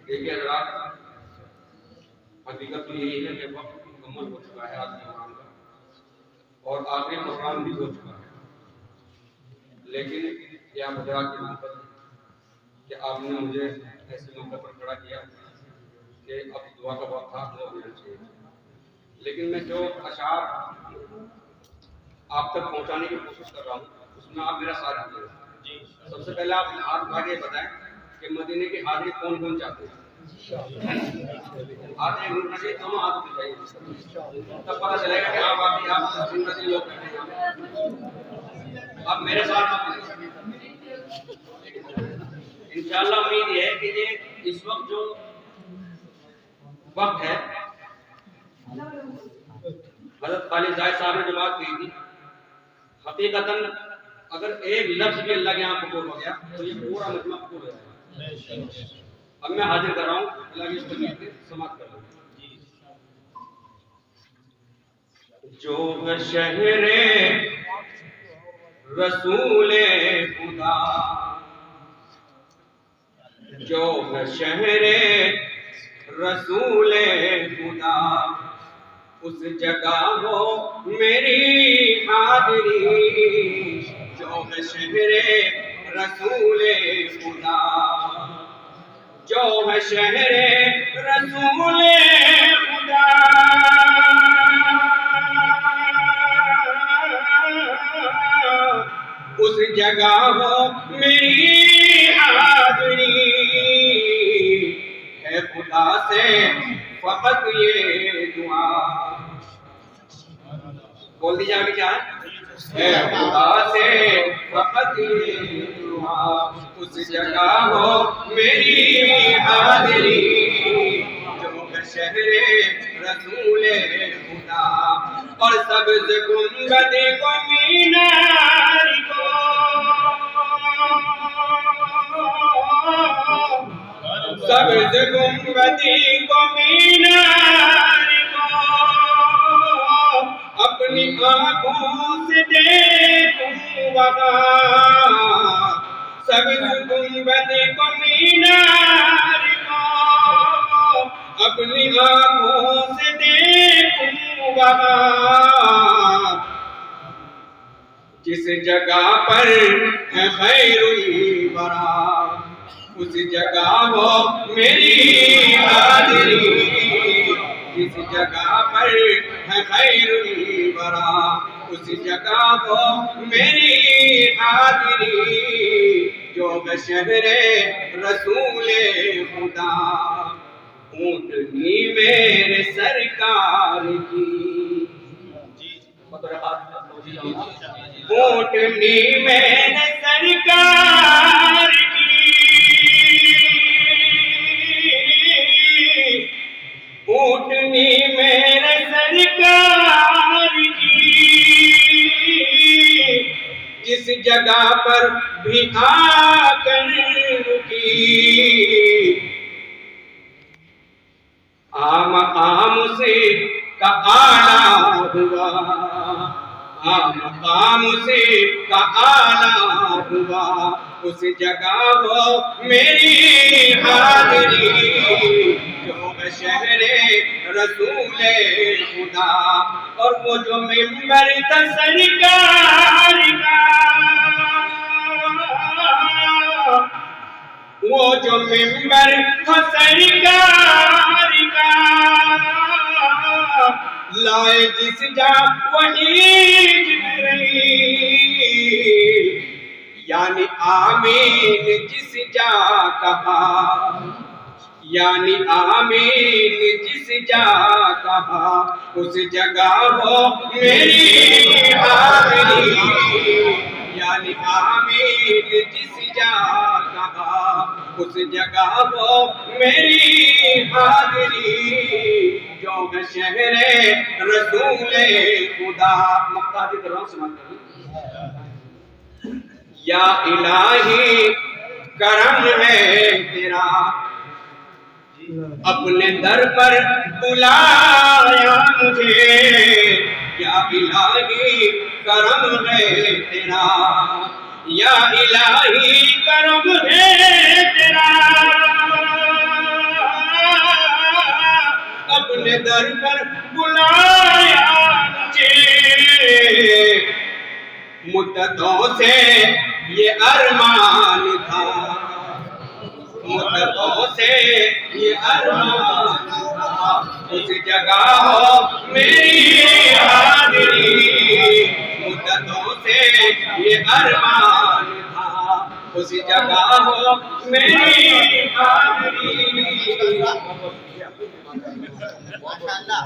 देखिए हजरात, हकीकत तो यही है कि वक्त मुकम्मल हो चुका है आज प्रोग्राम का, और आखिरी प्रोग्राम भी हो चुका है। लेकिन ये आप हजरात की मोहब्बत कि आपने मुझे ऐसे मौके पर खड़ा किया कि अब दुआ का वक्त था, दुआ होना चाहिए। लेकिन मैं जो अशार आप तक पहुंचाने की कोशिश कर रहा हूँ उसमें आप मेरा साथ दीजिएगा। सबसे पहले आप हाथ उठा के बताएं कि मदीने की हाजिरी कौन कौन चाहते हैं। हाथ एक उठा के दोनों हाथ उठाइए, तब पता चलेगा कि आप जिंदगी लोग बैठे हैं। आप मेरे साथ इंशाअल्लाह उम्मीद है कि ये इस वक्त जो वक्त है, हज़रत खालिद जायद साहब ने जो बात कही थी, हकीकतन अगर एक लफ्ज भी अल्लाह के यहाँ कबूल हो गया तो ये पूरा मजमा कबूल हो जाएगा। अब मैं हाजिर कर रहा हूँ, अल्लाह की शुक्रिया समाप्त कर रहा हूँ। जो शहरे रसूले खुदा, जो शहरे रसूले खुदा, उस जगह हो मेरी हाजिरी। जो शहरे रसूले खुदा, जो है शहरे रसूले खुदा, उस जगह हो मेरी हाजिरी। है खुदा से फकत ये दुआ, बोल दीजिए आगे क्या है खुदा से फकत ये दुआ, उस जगह हो मेरी हाजिरी। जो शहरे रसूले खुदा, और सब्ज़ गुंबद को मीनार को, सब्ज़ गुंबद को मीनार को, अपनी आँखों से देखूं वहाँ। सब्ज़ गुंबद को मीनार को, अपनी आँखों से देखूं वहाँ। जिस जगह पर है खैरुल वरा, उस जगह हो मेरी हाजिरी। जिस जगह पर है खैरुल वरा, उस जगह हो मेरी हाजिरी। जो शहरे रसूले खुदा, ऊँटनी मेरे सरकार की, ऊँटनी मेरे सरकार की, ऊँटनी मेरे सरकार की। जिस जगह पर भी आकर रुकी, मकाम से का आला हुआ, मकाम से का आला हुआ। उस जगह वो मेरी हाजिरी। जो शहरे रसूले खुदा, और वो जो मिंबर था सरकार का, वो जो मिंबर था सरकार का, लाए जिस जा वही जिब्रील, यानी आमीन जिस जा कहा, यानी आमीन जिस जा कहा। उस जगह हो मेरी हाजिरी, यानी आमीन जिस जा कहा। उस जगह हो मेरी शहरे रसूले खुदा। मुक्तादी कर रहा हूं, सुनाता हूं। या इलाही करम है तेरा, अपने दर पर बुलाया मुझे। या इलाही करम है तेरा, या इलाही करम है तेरा, अपने दर पर बुलाया मुझे। मुद्दतों से ये अरमान था, मुद्दतों से ये अरमान था, उस जगह हो मेरी हाज़िरी। मुद्दतों से ये अरमान था, उस जगह हो मेरी हाज़िरी। माशाअल्लाह।